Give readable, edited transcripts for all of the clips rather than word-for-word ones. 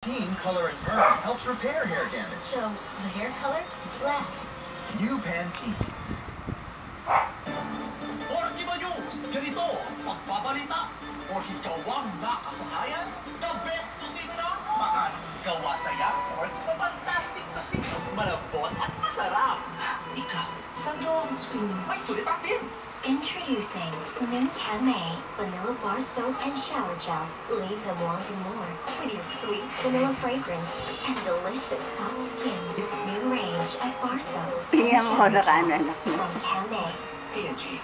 Color and Burn helps repair hair damage. So, the hair color lasts. New Pantene. Orkiba News! Ganito ang pagbabalita. Or higawang nakasahayan, the best tusino na makagawa saya, or the fantastic tusino. Malambot at masarap. Ikaw, saan gawa ang tusino? May sulit active. Introducing new Camay Vanilla Bar Soap and Shower Gel. Leave them wanting more with your sweet vanilla fragrance and delicious soft skin. New range of bar soaps and shower gels from Camay. P&G.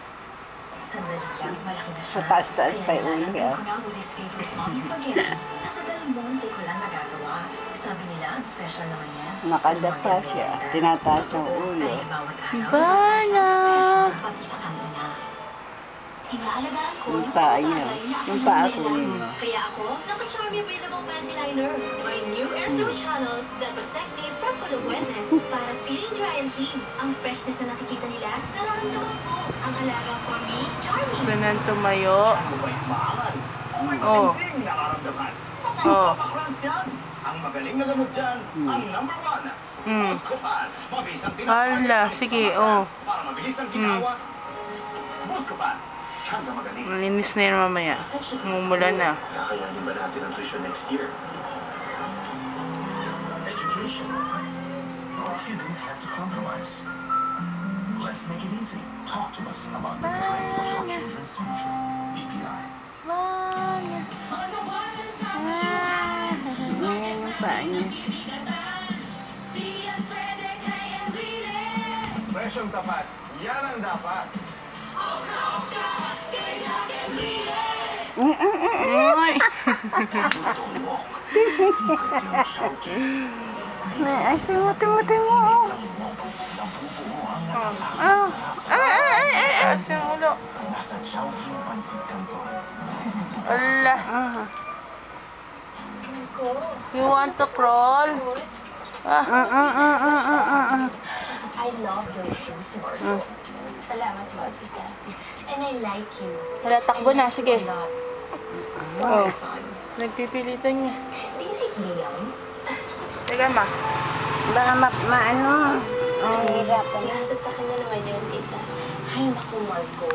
Sandali lang, malaki na siya. Mataas-taas pa yung ulo, Kaya ko na with his favorite mommy spaghetti. Nasa Del Monte ko lang nagagawa. Sabi nila, ang special naman yan. Nakadapa siya. Tinataas ng ulo. Kaya bawat araw, Ivana! special pati sa kanina. Inaalagaan ko Yung paa niya. Yung paa ko niya. Kaya ako, naka-Charmy Breathable Panty Liner. My new airflow channels that protect me from pulubuetes para feeling dry and clean. Ang freshness na nakikita nila, nararamdaman ko. Ang alaga for me, Charmy. Gusto nang tumayo. Oh. Nakaramdaman. Papakrank yan. Ang magaling na gamot dyan, ang number 1. Buscopan. Mabilis ang tinatawag. Hala, sige, oh. Para mabilis ang ginawa. Buscopan. Siya na magaling. Malinis na yun mamaya. Mumula na. Kakayanin ba natin ang tuition next year? Education. Or if you don't have to compromise. Let's make it easy. Talk to us about preparing for your children's future. BPI. Ngayon yung paa niya. Presyong tapat. Yan ang dapat. Ay! Ay, timo. Ay! Asin ulo. Ala. You want to crawl? I love your shoes, Marco. Salamat, Marquita. And I like you. Hala, takbo na. Sige. A lot. Oh. Nagpipilitan niya. Do you like Liam? Teka, ma. Baka maano. Ang hirap. Nasa sa kanya naman yun, tita. Ay, naku, Marco.